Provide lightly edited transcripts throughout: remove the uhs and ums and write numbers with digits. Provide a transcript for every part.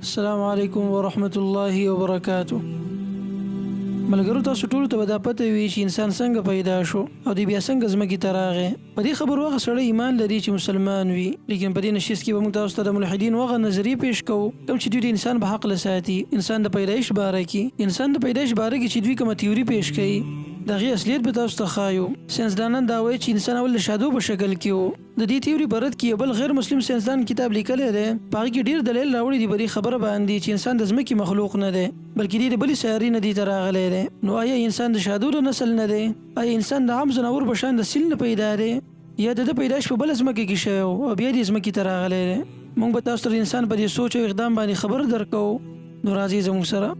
السلام علیکم ورحمت الله وبرکاتو. ملګرو تاسو ټول ته دا پته وی چې انسان څنګه پیدا شو او دی بیا څنګه زمکه تراغه. په دې خبرو هغه سړی ایمان لري چې مسلمان وي، لیکن په دې نشست کې به موږ تاسو ته د ملحدین وغه نظریه پیش کوو کوم چې دوی د انسان په حق لساتي، انسان د پیدایش باره کې چې دوی کومه تیوري پیش کوي دغه اصلیت به تاسو ته خایو. ساينسدانان دا وایي چې انسان اول شادو په شکل کې وو. د دې تیوري برد کې بل غیر مسلم ساينسدان کتاب لیکلی دی، په هغه کې ډیر دلیل راوړي دي په خبره باندې چې انسان د ځمکې مخلوق نه دی بلکې د بلې سیارې نه دی راغلی دی. نو آیا انسان د شادو د نسل نه دی؟ آیا انسان د عام ځناور په شان د سیل نه پیدا دی یا د پیدایش په بل ځمکه کې شوی او بیا د ځمکې ته راغلی دی؟ موږ به تاسو ته انسان په دې سوچ او اقدام باندې خبر درکو. نو راځئ زموږ سره.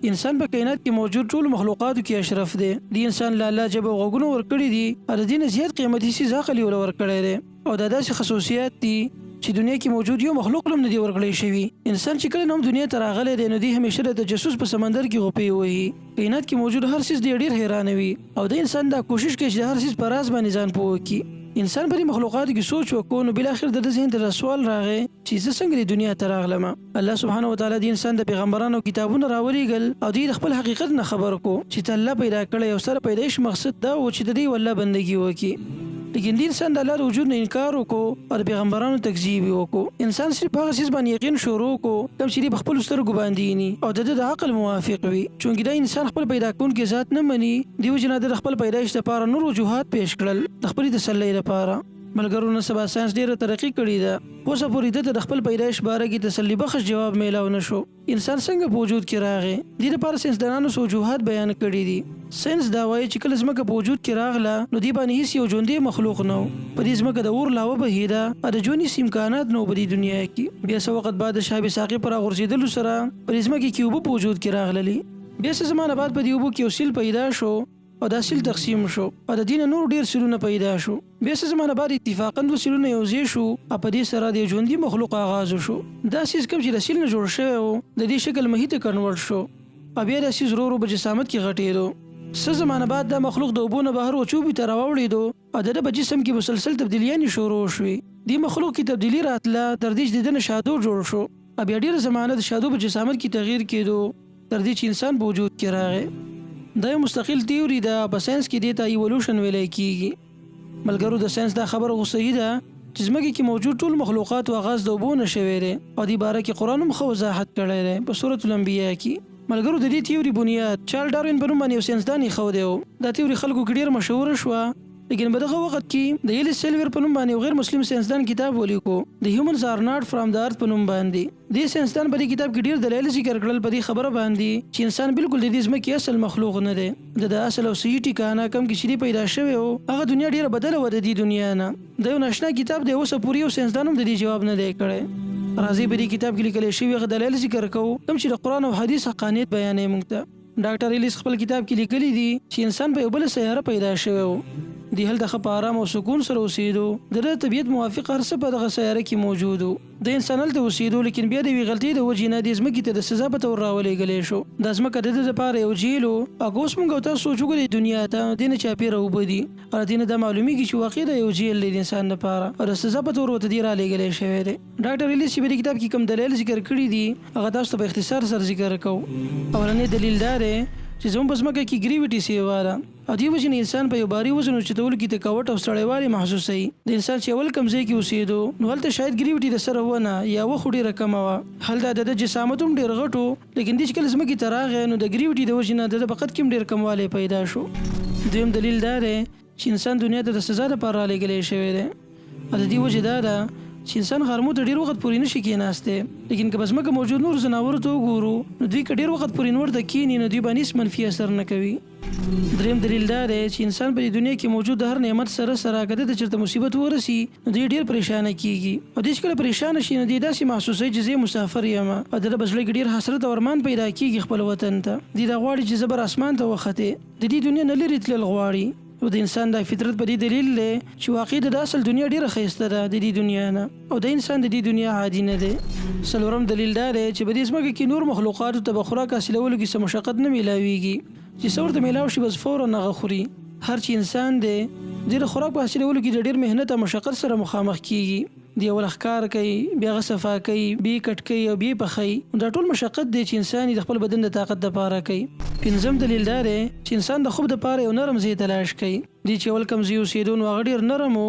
انسان په کائنات کې موجود ټول مخلوقاتو کې اشرف دی. د انسان لاله جبه غوګونو ورکړي دي او د دې نه زیات قیمتي څیز عقل ور ورکړی دی او دا داسې خصوصیات دي چې دنیا کې موجود یو مخلوق هم نه دی ورکړی شوی. انسان چې کله نوم دنیا ته راغلی دی نو دی همیشه د تجسس په سمندر کې غوپې وهي. کائنات کې موجود هر څیز ډیر حیرانوي او د انسان دا کوشش کوي چې هر څیز په راز باندې ځان پوه کړي. انسان په مخلوقاتو کې سوچ وکړو نو بل اخر د ذهن ته سوال راغی چې زه څنګه د دنیا ته راغلم. الله سبحانه و تعالی د انسان د پیغمبرانو کتابونه راولېږل او د خپل حقیقت نه خبر کو چې الله پیدا کړی او سره پیدایش مقصد دا و چې د دې والله بندگی وکړي. لیکن د انسان د الله وجود نه انکار وکړو او پیغمبرانو تکذیب وکړو. انسان صرف هغه څیز باندې یقین شروع وکړو کوم چې په خپل سترګو باندې ني او د عقل موافق وي. چونګې دا انسان خپل پیدا کونکي ذات نه مني، دیو جنا د خپل پیدایش لپاره نور وجوهات پیش کړل د خپل تسلی لپاره. ملګرو نن سبا ساينس ډیره ترقی کړې ده، اوس پورې د خپل پیدایش باره کې تسلی بخش جواب میلاو نشو. انسان څنګه په وجود کې راغی د لپاره ساينسدانانو وجوهات بیان کړي دي. ساينس دا وایي چې کله زمکه په وجود کې راغله نو دی باندې هیڅ یو ژوندی مخلوق نه و. په دې زمکه د اور لاوه بهیده او د ژوندۍ امکانات نو په دې دنیا کې. بیا څه وخت بعد شهاب ساقي پر غورځیدلو سره په زمکه کې اوبه په وجود کې راغلي. بیا څه زمانه بعد په دې اوبو کې یو سیل پیدا شو او دا سیل تقسیم شو او د دین نور ډیر سیلونه پیدا شو. بیا څه زمانه بعد اتفاقا د سیلونه یوځای شو او په دې سره د ژوندۍ مخلوق آغاز شو. دا سیس کوم چې د سیل نه جوړ شوی و د دې شکل مهیته کنورټ شو او بیا د سیس ورو په جسامت کې غټېدو. څه زمانه بعد دا مخلوق د اوبو نه بهر وچوبې ته راوړېدو او د په جسم کې مسلسل تبدیلیانې شروع شوې. دې مخلوق کې تبدیلي راتله تر دې چې د نه شادو جوړ شو او بیا ډېره زمانه د شادو په جسامت کې تغییر کېدو تر دې چې انسان په وجود کې راغی. دا یو مستقل تیوري ده، په ساينس کې دې ته ایولوشن ویلی کېږي. ملګرو د ساينس دا خبره خو صحیح ده چې ځمکې کې موجود ټول مخلوقات آغاز د اوبو نه شوی دی او دې باره کې قرآن هم ښه وضاحت کړی دی په سورة الانبیاء کې. ملګرو د دې تیوري بنیاد چارلز ډاروین په نوم باندې یو ساينسدان ایښودی و. دا تیوري خلکو کې ډېر مشهوره شوه، لیکن په دغه وخت کې د ایلیس سیلور په نوم باندې غیر مسلم ساينسدان کتاب ولیکو د هیومنز آر ناٹ فرام د ارث په نوم باندې. دې ساينسدان په دې کتاب کې ډېر دلایل ذکر کړل په دې خبره باندې چې انسان بالکل د دې ځمکې اصل مخلوق نه دی. د اصل او صحیح ټکانه کوم کې چې پیدا شوی و هغه دنیا ډېره بدله و د دې دنیا نه. د یو ناشنا کتاب دی اوس پورې یو ساينسدان هم د دې جواب نه دی کړی. راځي په دې کتاب کې لیکل شوی هغه دلایل ذکر کوو کوم چې د قرآن او حدیث حقانیت بیانوي موږ ته. ډاکټر ایلیس خپل کتاب کې لیکلي دي چې انسان په یو بل سیاره پیدا شوی و. دی هلته ښه په آرام او سکون سره اوسېدو، د طبیعت موافق هر څه په دغه سیاره کې موجود و. د انسان هلته اوسېدو لیکن بیا د یوې غلطۍ د وجې نه دې ځمکې ته د سزا په طور راولېږلی شو. دا ځمکه د ده دپاره یو جیل و او که اوس موږ او تاسو سوچ وکړو دنیا ته دې نه چاپېره اوبه دي او له دې نه دا معلومیږي چې واقع دا یو جیل دی د انسان لپاره او د سزا په طور ورته دې رالېږلی شوی دی. ډاکټر ایلیس چې په دې کتاب کې کوم دلایل ذکر کړي دي هغه تاسو ته په اختصار سره ذکر کوو. اولنی دلیل دا دی چې زموږ په ځمکه کې ګریویټي سیوا ده او دې وجې نه انسان په یو باري وزن اوچتولو کې تکاوټ او ستړیوالی محسوسوي. د انسان چې اول کوم ځای کې اوسېدو نو هلته شاید ګریویټي د سره ونه یا وخو ډېره کمه وه. هلته د ده جسامت هم ډېر غټ و، لیکن دې چې کله ځمکې ته راغی نو د ګریویټي د وجې نه د ده په قد کې هم ډېر کموالی پیدا شو. دویم دلیل دا دی چې انسان دنیا ته د سزا لپاره رالېږلی شوی دی او د دې وجې دا ده چې انسان غرمو ته ډېر وخت پورې نشي کېناستی. لیکن که په ځمکه موجود نور ځناورو ته وګورو نو دوی که ډېر وخت پورې نور ته کښېني نو دوی باندې هېڅ منفي اثر نه کوي. دریم دلیل دا دی چې انسان په دې دنیا کې موجود د هر نعمت سره که ده ته چېرته مصیبت ورسي نو دوی ډېر پریشانه کېږي او دوی چې کله پریشانه شي نو دوی داسې محسوسوي چې زه مسافر یم او د ده په زړه کې ډېر حسرت او ارمان پیدا کېږي خپل وطن ته. دوی دا غواړي چې زه بر اسمان ته وختې د دې دنیا نه لرې تلل غواړي. او د انسان د فطرت په دې دلیل دی چې واقع د اصل دنیا ډیره ښایسته ده د دې دنیا نه او د انسان د دې دنیا عادي نه دی. څلورم دلیل دا دی چې په دې ځمکه کې نور مخلوقاتو ته به خوراک حاصلولو کې څه مشقت نه میلاویږي چې څه ورته میلاو شي بس فورا هغه خوري. هر چې انسان دی د خوراک په حاصلولو کې د ډېر محنت او مشقت سره مخامخ کیږي. دی اول ښکار کوي بیا غصفا کوي بیا کټ کوي او بیا پخوي دا ټول مشقت دی چې انسان د خپل بدن د طاقت لپاره کوي. پنځم دلیل دا دی چې انسان د خوب لپاره یو نرم ځای تلاش کوي. دی چې اول کم ځای اوسېدو نو هغه ډېر نرم و.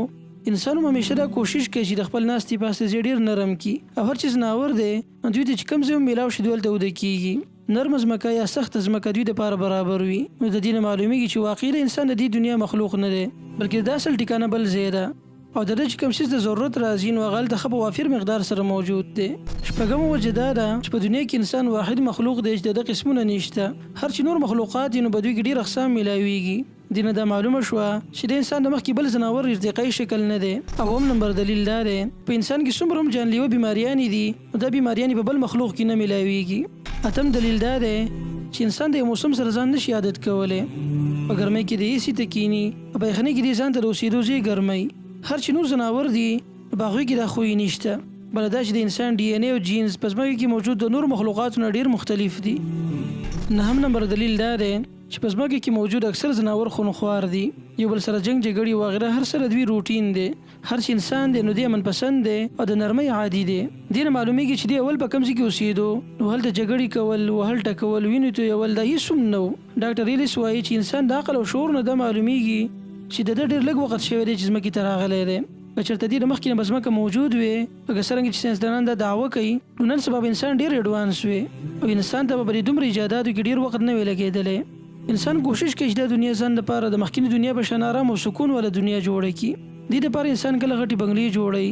انسان هم همیشه دا کوشش کوي چې د خپل ناستې پاستې ځای ډېر نرم کړي او هر چیز ناور دی نو دوی ته چې کم ځای هم میلاو شي دوی هلته وده کېږي. نرم ځمکه یا سخت ځمکه دوی دپاره برابر وي. نو د دې نه معلومیږي چې واقعي د انسان د دې دنیا مخلوق نه دی بلکې دا اصل ټکانه بل ځای ده او د ده چې کوم څیز د ضرورت راځي نو هغه هلته ښه په وافر مقدار سره موجود دی. شپږمه وجه دا ده چې په دنیا کې انسان واحد مخلوق دی چې د ده قسمونه نشته. هر چې نور مخلوقات دي نو په دوی کې ډېر اقسام میلاویږي. دې نه دا معلومه شوه چې د انسان د مخکې بل ځناور ارتقایي شکل نه دی. اوم نمبر دلیل دا دی په انسان کې څومره هم جانلیوه بیماریانې دي نو دا بیماریانې په بل مخلوق کې نه میلاویږي. اتم دلیل دا دی چې انسان د یو موسم سره ځان نشي عادت کولی. په ګرمۍ کې د ایسي ته کیني په یخنۍ کې دې ځان ته د اوسېدو ځای ګرمۍ. هر چې نور ځناور دي په هغوی کې دا خوی نشته. بله دا چې د انسان ډي ان اے او جینز په ځمکه کې موجود د نور مخلوقاتو نه ډېر مختلف دي. نهم نمبر دلیل دا دی چې په ځمکه کې موجود اکثر ځناور خونخوار دي. یو بل سره جنګ جګړې وغیره هر سره دوی روټین دی. هر چې انسان دی نو دی امن پسند دی او د نرمۍ عادي دی. دې نه معلومیږي چې دی اول په کوم ځای کې اوسېدو نو هلته جګړې کول وهل ټکول وینو تویول دا هېڅ هم نه و. ډاکټر ایلیس وایي چې انسان د عقل او شعور نه دا معلومیږي چې د ده ډېر لږ وخت شوی دی چې ځمکې ته راغلی دی. که چېرته دې د مخکې نه به ځمکه موجود وي لکه څرنګه چې ساینسدانان دا دعوه کوي نو نن سبا به انسان ډېر ایډوانس وي او انسان ته به دومره ایجاداتو کې ډېر وخت نه وي لګېدلی. انسان کوشش کوي چې دا دنیا ځان دپاره د مخکینی دنیا په شان ارام او سکون والا دنیا جوړه کړي. دې دپاره انسان کله غټې بنګلې جوړوي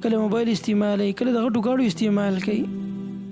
کله موبایل استعمالوي کله د غټو ګاډو استعمال کوي.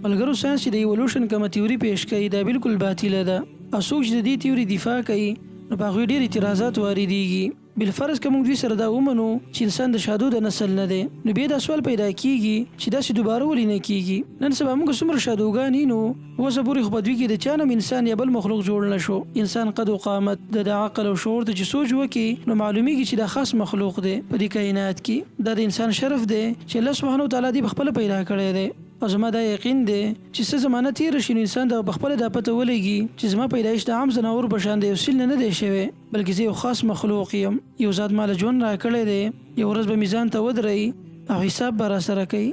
ملګرو ساینس چې د ایولوشن کومه تیوري پیش کوي دا بالکل باطله ده او څوک چې د دې تیوري دفاع کوي نو په هغوی ډېر اعتراضات واردېږي. بالفرض که موږ دوی سره دا ومنو چې انسان د شادو د نسل نه دی نو بیا دا سوال پیدا کېږي چې داسې دوباره ولې نه کېږي. نن سبا موږ څومره شادوګان یو نو اوسه پورې خو په دوی کې د چا نه انسان یا بل مخلوق جوړ نه شو. انسان قد و قامت د عقل او شعور ته چې سوچ وکړي نو معلومیږي چې دا خاص مخلوق دی په دې کائنات کې. دا د انسان شرف دی چې الله سبحانه وتعالی دې په خپله پیدا کړی دی او زما دا یقین دی چې څه زمانه تېره شي نو انسان د په خپله دا پته ولګي چې زما پیدایش د عام ځناورو په شان د یو سیل نه دی شوی بلکې زه یو خاص مخلوق یم. یو ذات ما له ژوند راکړی دی یو ورځ به میزان ته ودرئ او حساب به راسره کوي.